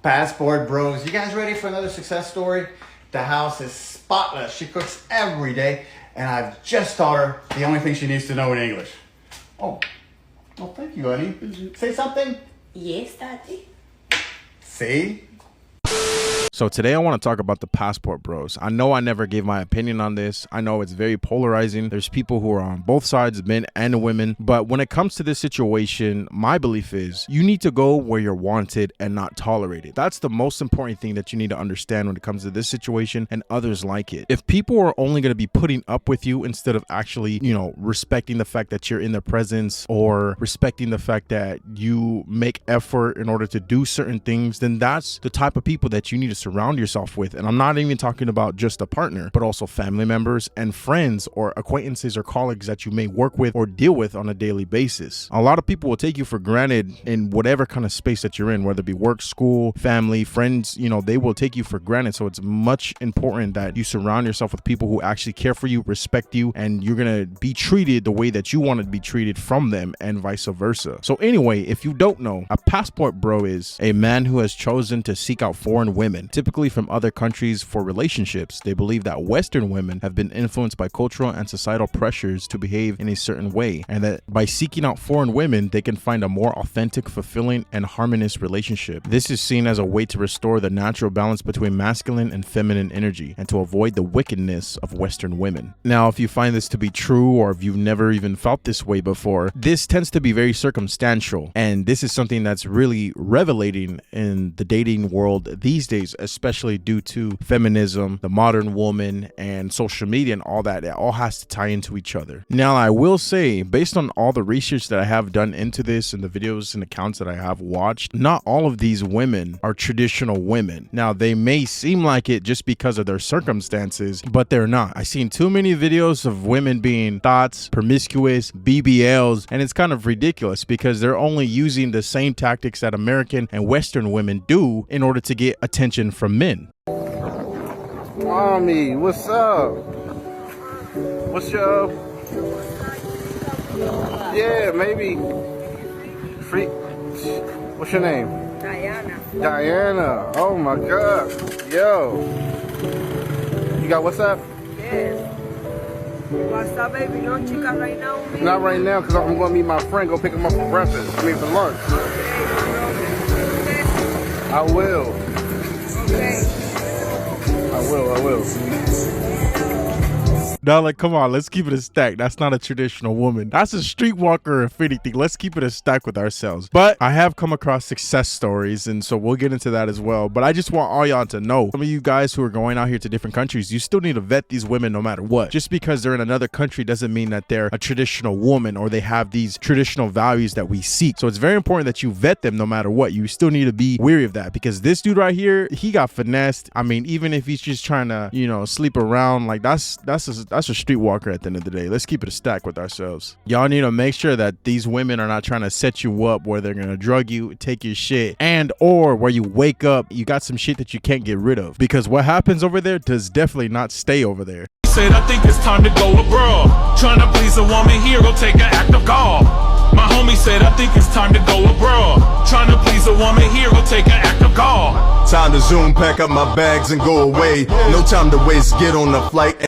Passport bros, you guys ready for another success story? The house is spotless. She cooks every day, and I've just taught her the only thing she needs to know in English. Oh, well, thank you, honey. Say something. Yes, Daddy. See? So today I want to talk about the passport bros. I know I never gave my opinion on this. I know it's very polarizing. There's people who are on both sides, men and women. But when it comes to this situation, my belief is you need to go where you're wanted and not tolerated. That's the most important thing that you need to understand when it comes to this situation and others like it. If people are only going to be putting up with you instead of actually, respecting the fact that you're in their presence or respecting the fact that you make effort in order to do certain things, then that's the type of people that you need to surround yourself with. And I'm not even talking about just a partner, but also family members and friends or acquaintances or colleagues that you may work with or deal with on a daily basis. A lot of people will take you for granted in whatever kind of space that you're in, whether it be work, school, family, friends, they will take you for granted. So it's much important that you surround yourself with people who actually care for you, respect you, and you're going to be treated the way that you want to be treated from them and vice versa. So anyway, if you don't know, a passport bro is a man who has chosen to seek out foreign women, typically from other countries, for relationships. They believe that Western women have been influenced by cultural and societal pressures to behave in a certain way, and that by seeking out foreign women, they can find a more authentic, fulfilling, and harmonious relationship. This is seen as a way to restore the natural balance between masculine and feminine energy and to avoid the wickedness of Western women. Now, if you find this to be true, or if you've never even felt this way before, this tends to be very circumstantial, and this is something that's really revelating in the dating world these days, especially due to feminism, the modern woman, and social media and all that. It all has to tie into each other. Now, I will say, based on all the research that I have done into this and the videos and accounts that I have watched, not all of these women are traditional women. Now, they may seem like it just because of their circumstances, but they're not. I've seen too many videos of women being thoughts, promiscuous, BBLs, and it's kind of ridiculous because they're only using the same tactics that American and Western women do in order to get attention from men. Mommy, what's up? What's your... Yeah, maybe... Free... What's your name? Diana. Diana. Oh my God. Yo. You got WhatsApp? Yes. What's up, baby? No chica right now, baby? Not right now, because I'm going to meet my friend, go pick him up for breakfast. I mean, for lunch. I will. Okay. I will. Now, like, come on, let's keep it a stack. That's not a traditional woman. That's a streetwalker, if anything. Let's keep it a stack with ourselves. But I have come across success stories, and so we'll get into that as well. But I just want all y'all to know, some of you guys who are going out here to different countries, you still need to vet these women no matter what. Just because they're in another country doesn't mean that they're a traditional woman or they have these traditional values that we seek. So it's very important that you vet them no matter what. You still need to be wary of that, because this dude right here, he got finessed. I mean, even if he's just trying to, sleep around, like that's a streetwalker at the end of the day. Let's keep it a stack with ourselves. Y'all need to make sure that these women are not trying to set you up where they're gonna drug you, take your shit, and or where you wake up, you got some shit that you can't get rid of. Because what happens over there does definitely not stay over there. Said I think it's time to go abroad. Trying to please a woman here will take an act of God. My homie said I think it's time to go abroad. Trying to please a woman here will take an act of God. Time to zoom, pack up my bags and go away. No time to waste, get on the flight.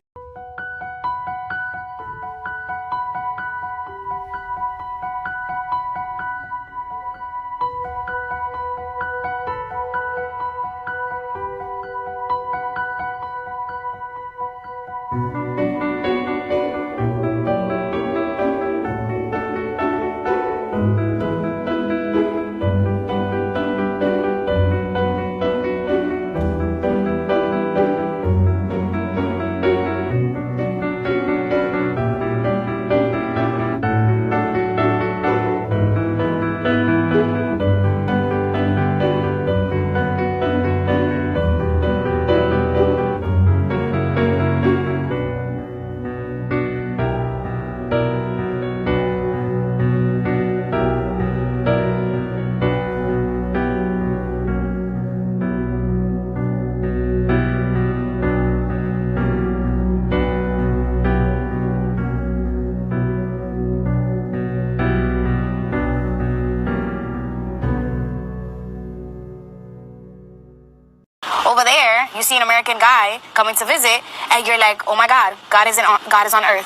Over there, you see an American guy coming to visit, and you're like, oh my God, God is on earth.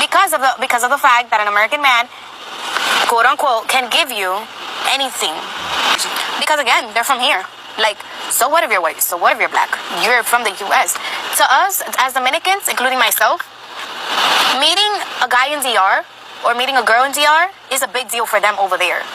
Because of the fact that an American man, quote unquote, can give you anything. Because again, they're from here. Like, so what if you're white? So what if you're black? You're from the US. To us, as Dominicans, including myself, meeting a guy in DR or meeting a girl in DR is a big deal for them over there.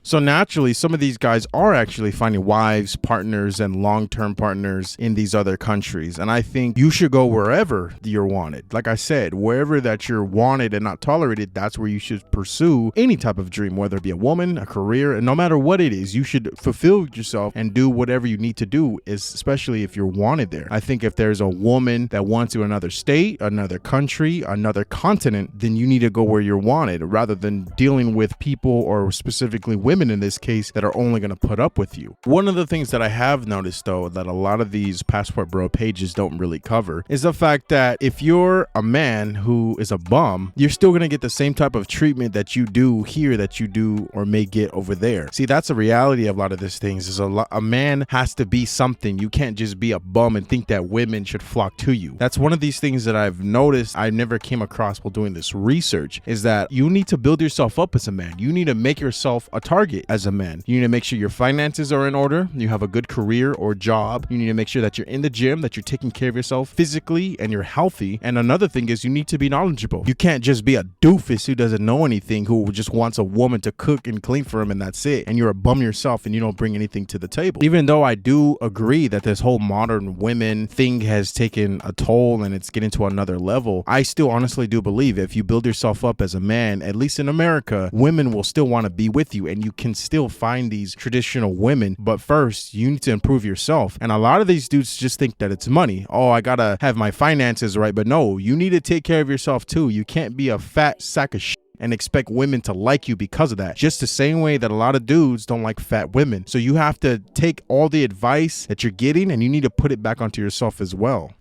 So naturally, some of these guys are actually finding wives, partners, and long-term partners in these other countries. And I think you should go wherever you're wanted. Like I said, wherever that you're wanted and not tolerated, that's where you should pursue any type of dream, whether it be a woman, a career, and no matter what it is, you should fulfill yourself and do whatever you need to do, especially if you're wanted there. I think if there's a woman that wants to another state, another country, another continent, then you need to go where you're wanted rather than dealing with people or specifically women in this case that are only going to put up with you. One of the things that I have noticed though that a lot of these passport bro pages don't really cover is the fact that if you're a man who is a bum, you're still going to get the same type of treatment that you do here that you do or may get over there. See, that's the reality of a lot of these things is a man has to be something. You can't just be a bum and think that women should flock to you. That's one of these things that I've noticed I never came across while doing this research is that you need to build yourself up as a man. You need to make yourself a target as a man. You need to make sure your finances are in order, you have a good career or job, you need to make sure that you're in the gym, that you're taking care of yourself physically and you're healthy. And another thing is you need to be knowledgeable. You can't just be a doofus who doesn't know anything, who just wants a woman to cook and clean for him and that's it, and you're a bum yourself and you don't bring anything to the table. Even though I do agree that this whole modern women thing has taken a toll and it's getting to another level, I still honestly do believe if you build yourself up as a man, at least in America, women will still want to be with you and you can still find these traditional women. But first, you need to improve yourself. And a lot of these dudes just think that it's money. Oh, I gotta have my finances right. But no, you need to take care of yourself too. You can't be a fat sack of shit and expect women to like you because of that. Just the same way that a lot of dudes don't like fat women. So you have to take all the advice that you're getting and you need to put it back onto yourself as well.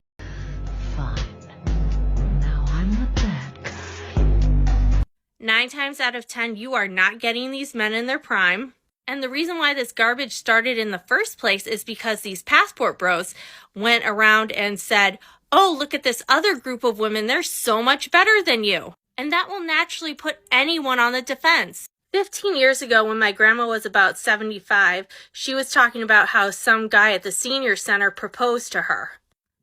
Fine. Now I'm the bad guy. 9 times out of 10, you are not getting these men in their prime. And the reason why this garbage started in the first place is because these passport bros went around and said, oh, look at this other group of women. They're so much better than you. And that will naturally put anyone on the defense. 15 years ago, when my grandma was about 75, she was talking about how some guy at the senior center proposed to her.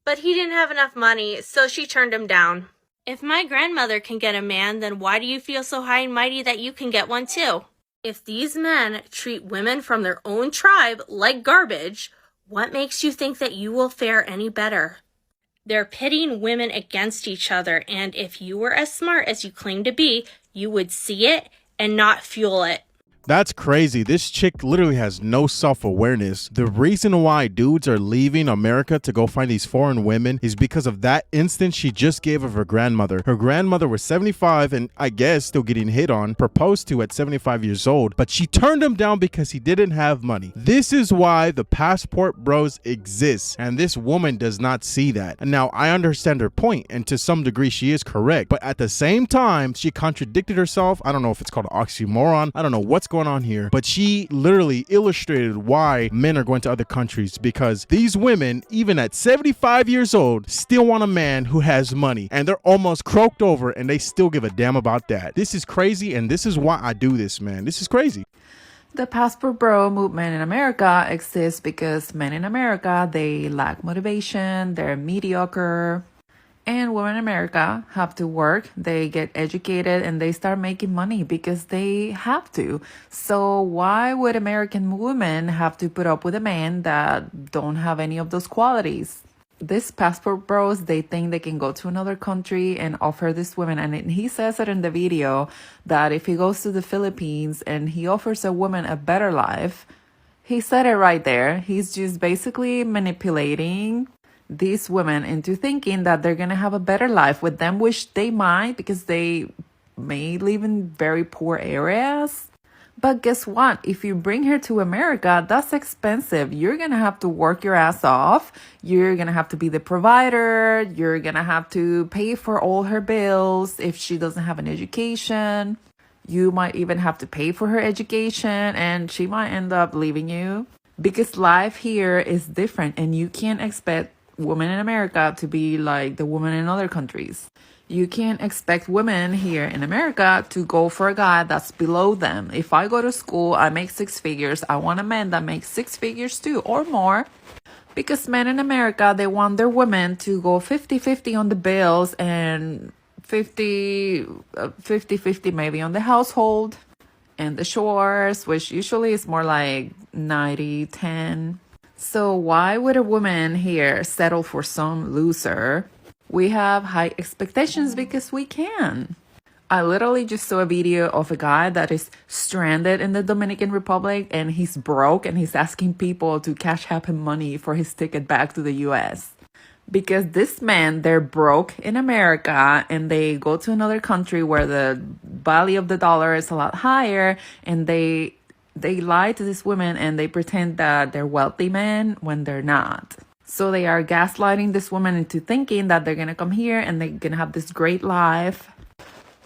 But he didn't have enough money, so she turned him down. If my grandmother can get a man, then why do you feel so high and mighty that you can get one too? If these men treat women from their own tribe like garbage, what makes you think that you will fare any better? They're pitting women against each other, and if you were as smart as you claim to be, you would see it and not fuel it. That's crazy. This chick literally has no self-awareness. The reason why dudes are leaving America to go find these foreign women is because of that instance she just gave of her grandmother. Her grandmother was 75 and I guess still getting hit on, proposed to at 75 years old, but she turned him down because he didn't have money. This is why the passport bros exist, and this woman does not see that. And now I understand her point, and to some degree she is correct, but at the same time she contradicted herself. I don't know if it's called an oxymoron. I don't know what's going on here, but she literally illustrated why men are going to other countries, because these women, even at 75 years old, still want a man who has money, and they're almost croaked over and they still give a damn about that. This is crazy, and this is why I do this, man. This is crazy. The passport bro movement in America exists because men in America, they lack motivation, they're mediocre. And women in America have to work, they get educated, and they start making money because they have to. So why would American women have to put up with a man that don't have any of those qualities? These passport bros, they think they can go to another country and offer this woman. And he says it in the video that if he goes to the Philippines and he offers a woman a better life, He said it right there. He's just basically manipulating these women into thinking that they're going to have a better life with them, which they might because they may live in very poor areas. But guess what? If you bring her to America, that's expensive. You're going to have to work your ass off. You're going to have to be the provider. You're going to have to pay for all her bills if she doesn't have an education. You might even have to pay for her education, and she might end up leaving you because life here is different, and you can't expect women in America to be like the women in other countries. You can't expect women here in America to go for a guy that's below them. If I go to school, I make 6 figures. I want a man that makes 6 figures too or more. Because men in America, they want their women to go 50-50 on the bills and 50-50 maybe on the household and the chores, which usually is more like 90-10. So why would a woman here settle for some loser? We have high expectations because we can. I literally just saw a video of a guy that is stranded in the Dominican Republic and he's broke and he's asking people to cash app him money for his ticket back to the US. Because this man, they're broke in America and they go to another country where the value of the dollar is a lot higher, and they lie to these women and they pretend that they're wealthy men when they're not. So they are gaslighting this woman into thinking that they're going to come here and they're going to have this great life.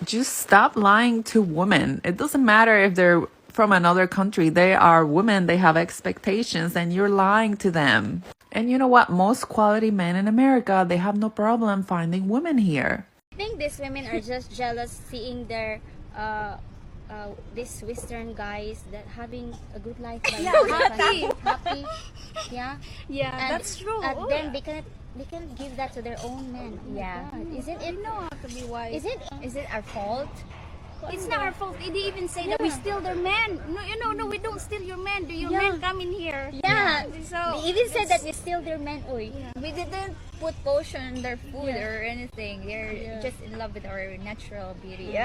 Just stop lying to women. It doesn't matter if they're from another country. They are women. They have expectations and you're lying to them. And you know what? Most quality men in America, they have no problem finding women here. I think these women are just jealous seeing their these Western guys that having a good life, happy. Yeah, and that's true. And then they can give that to their own men. Is it know how to be wise? Is it our fault? It's not our fault. They even say that we steal their men. No, we don't steal your men. Your men come in here. So they even said that we steal their men. We didn't put potion in their food or anything. They're just in love with our natural beauty.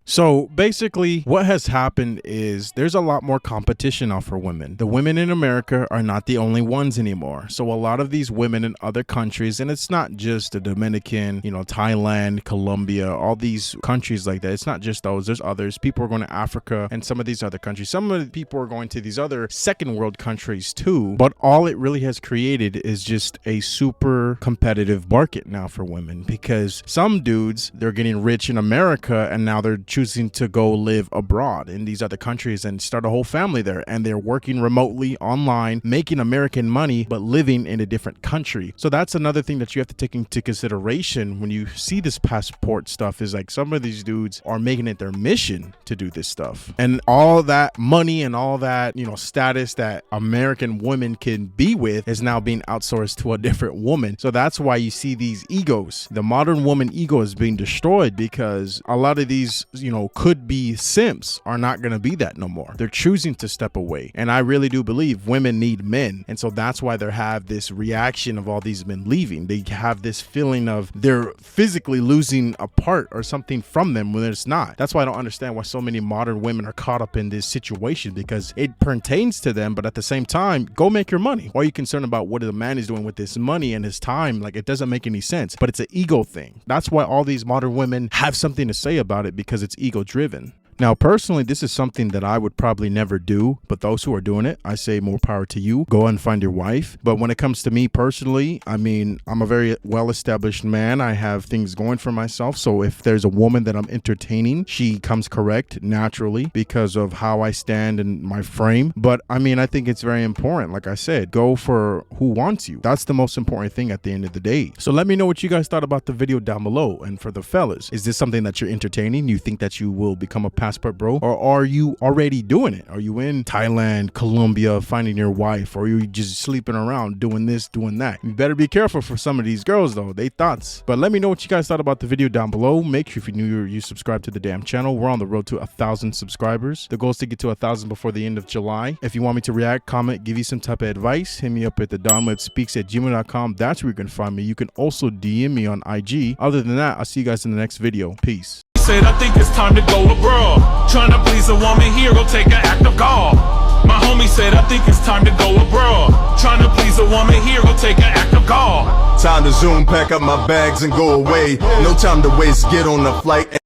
So basically what has happened is there's a lot more competition now for women. The women in America are not the only ones anymore. So a lot of these women in other countries, and it's not just the Dominican, Thailand, Colombia, all these countries like that. It's not just those. There's others. People are going to Africa and some of these other countries. Some of the people are going to these other second world countries too. But all it really has created is just a super competitive market now for women, because some dudes, they're getting rich in America and now they're choosing to go live abroad in these other countries and start a whole family there, and they're working remotely online, making American money but living in a different country. So that's another thing that you have to take into consideration when you see this passport stuff, is like some of these dudes are making it their mission to do this stuff, and all that money and all that status that American women can be with is now being outsourced to a different woman. So that's why you see these egos. The modern woman ego is being destroyed because a lot of these could be simps are not going to be that no more. They're choosing to step away. And I really do believe women need men. And so that's why they have this reaction of all these men leaving. They have this feeling of they're physically losing a part or something from them when it's not. That's why I don't understand why so many modern women are caught up in this situation, because it pertains to them. But at the same time, go make your money. Why are you concerned about what the man is doing with his money and his time? Like, it doesn't make any sense. But it's an ego thing. That's why all these modern women have something to say about it, because it's ego driven. Now, personally, this is something that I would probably never do, but those who are doing it, I say more power to you. Go and find your wife. But when it comes to me personally, I mean, I'm a very well-established man. I have things going for myself. So if there's a woman that I'm entertaining, she comes correct naturally because of how I stand and my frame. But I mean, I think it's very important. Like I said, go for who wants you. That's the most important thing at the end of the day. So let me know what you guys thought about the video down below. And for the fellas, is this something that you're entertaining? You think that you will become a passport bro? Or are you already doing it? Are you in Thailand, Colombia, finding your wife? Or are you just sleeping around doing this, doing that? You better be careful for some of these girls though, they thoughts. But let me know what you guys thought about the video down below. Make sure if you're new, you subscribe to the damn channel. We're on the road to 1,000 subscribers. The goal is to get to 1,000 before the end of July. If you want me to react, comment, give you some type of advice, hit me up at thedonwebbspeaks@gmail.com. That's where you can find me. You can also DM me on IG. Other than that, I'll see you guys in the next video. Peace. Said I think it's time to go abroad. Trying to please a woman here will take an act of God. My homie said I think it's time to go abroad. Trying to please a woman here will take an act of God. Time to zoom, pack up my bags and go away. No time to waste, get on the flight.